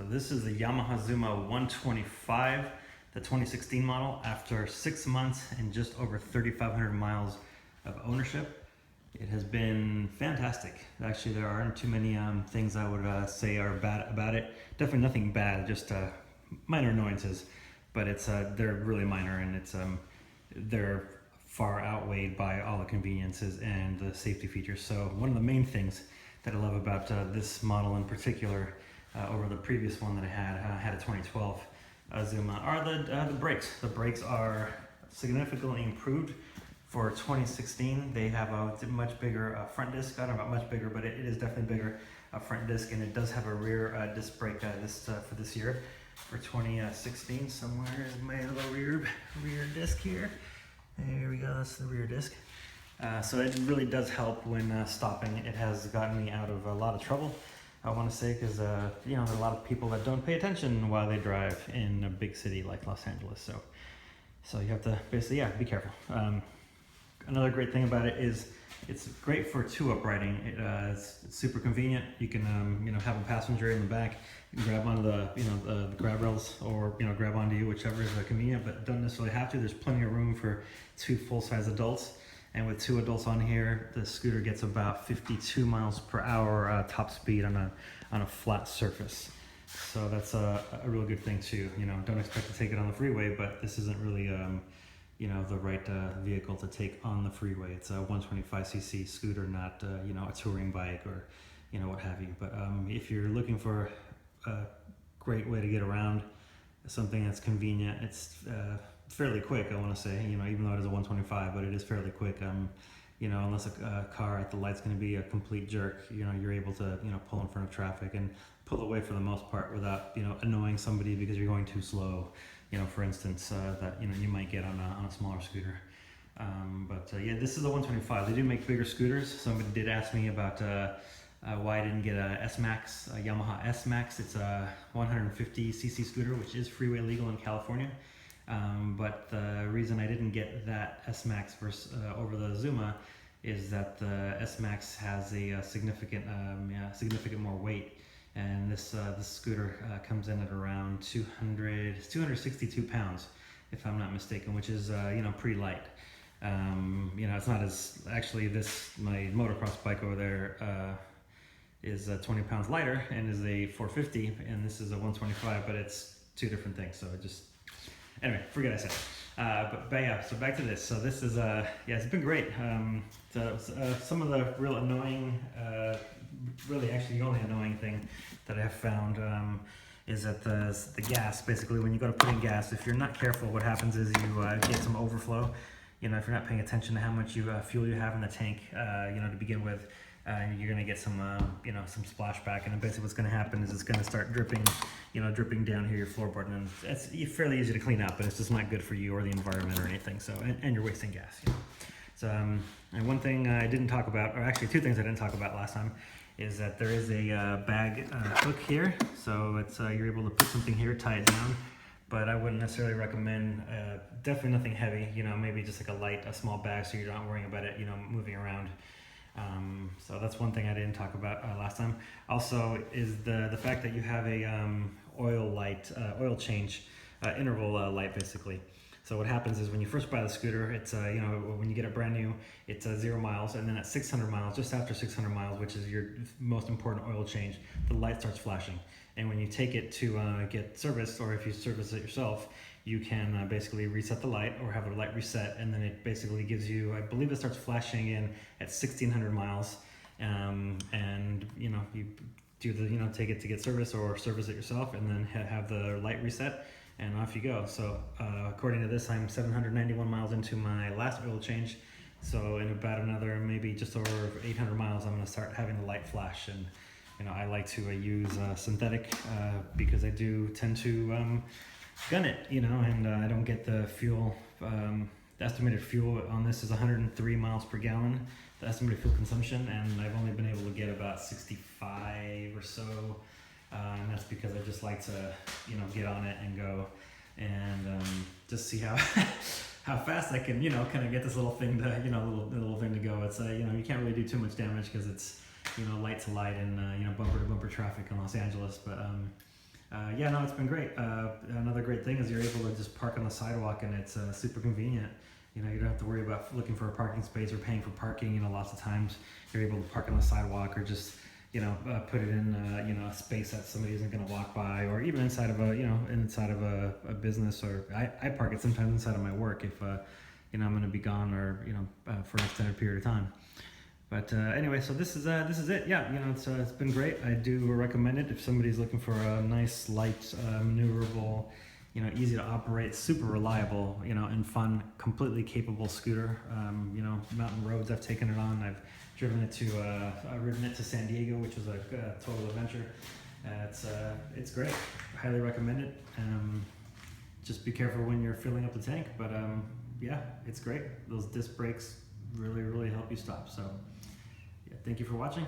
this is the Yamaha Zuma 125, the 2016 model. After 6 months and just over 3,500 miles of ownership, it has been fantastic. Actually, there aren't too many things I would say are bad about it. Definitely nothing bad, just minor annoyances, but they're really minor, and they're far outweighed by all the conveniences and the safety features. So one of the main things that I love about this model in particular over the previous one that I had a 2012 Zuma are the brakes. The brakes are significantly improved for 2016. They have a much bigger front disc. I don't know about much bigger, but it is definitely bigger front disc, and it does have a rear disc brake for this year. For 2016, somewhere is my little rear disc here. There we go, that's the rear disc. So it really does help when stopping. It has gotten me out of a lot of trouble, I want to say, because there are a lot of people that don't pay attention while they drive in a big city like Los Angeles. So you have to basically, be careful. Another great thing about it is it's great for two-up riding. It's super convenient. You can have a passenger in the back. You can grab onto the grab rails, or grab onto you, whichever is convenient, but don't necessarily have to. There's plenty of room for two full-size adults. And with two adults on here, the scooter gets about 52 miles per hour top speed on a flat surface. So that's a real good thing too. Don't expect to take it on the freeway, but this isn't really the right vehicle to take on the freeway. It's a 125cc scooter, not a touring bike or what have you. But if you're looking for a great way to get around, something that's convenient, it's fairly quick, I want to say, even though it is a 125, but it is fairly quick. Unless a car at the light's going to be a complete jerk, you're able to, pull in front of traffic and pull away for the most part without, annoying somebody because you're going too slow, for instance, that, you might get on a smaller scooter. This is a 125. They do make bigger scooters. Somebody did ask me about why I didn't get a S-Max, a Yamaha S-Max. It's a 150cc scooter, which is freeway legal in California. But the reason I didn't get that S-Max over the Zuma is that the S-Max has a significant more weight, and this scooter comes in at around 262 pounds, if I'm not mistaken, which is pretty light. It's not as actually my motocross bike over there is 20 pounds lighter and is a 450, and this is a 125, but it's two different things. So anyway, forget I said it. But yeah, so back to this. So this is, it's been great. Some of the real annoying, really actually the only annoying thing that I have found is that the gas, basically when you go to put in gas, if you're not careful, what happens is you get some overflow. If you're not paying attention to how much fuel you have in the tank, to begin with, you're gonna get some some splashback, and then basically what's gonna happen is it's gonna start dripping down here your floorboard, and it's fairly easy to clean up, but it's just not good for you or the environment or anything. So, and you're wasting gas. So, and one thing I didn't talk about, or actually two things I didn't talk about last time, is that there is a bag hook here. So it's you're able to put something here, tie it down. But I wouldn't necessarily recommend, definitely nothing heavy. Maybe just like a small bag, so you're not worrying about it, moving around. So that's one thing I didn't talk about last time. Also is the fact that you have a oil change interval light, basically. So what happens is when you first buy the scooter, it's when you get it brand new, it's 0 miles, and then at 600 miles, just after 600 miles, which is your most important oil change, the light starts flashing. And when you take it to get serviced, or if you service it yourself, you can basically reset the light or have the light reset, and then it basically gives you, I believe it starts flashing in at 1,600 miles, and you do take it to get service or service it yourself, and then have the light reset, and off you go. So according to this, I'm 791 miles into my last oil change, so in about another maybe just over 800 miles, I'm going to start having the light flash. And I like to use synthetic because I do tend to gun it, and I don't get the fuel. The estimated fuel on this is 103 miles per gallon, the estimated fuel consumption, and I've only been able to get about 65 or so, and that's because I just like to, get on it and go, and just see how fast I can, kind of get this little thing to, little thing to go. It's you can't really do too much damage because it's light to light and bumper to bumper traffic in Los Angeles, but Yeah, no, it's been great. Another great thing is you're able to just park on the sidewalk, and it's super convenient. You know, you don't have to worry about looking for a parking space or paying for parking. You know, lots of times you're able to park on the sidewalk, or just, you know, put it in, you know, a space that somebody isn't going to walk by, or even inside of a, you know, inside of a business. Or I park it sometimes inside of my work if, you know, I'm going to be gone, or, you know, for an extended period of time. But anyway, so this is it. Yeah, you know, it's been great. I do recommend it if somebody's looking for a nice, light, maneuverable, you know, easy to operate, super reliable, you know, and fun, completely capable scooter. You know, mountain roads I've taken it on. I've ridden it to San Diego, which was a total adventure. It's great. Highly recommend it. Just be careful when you're filling up the tank, but yeah, it's great. Those disc brakes really help you stop. So yeah, thank you for watching.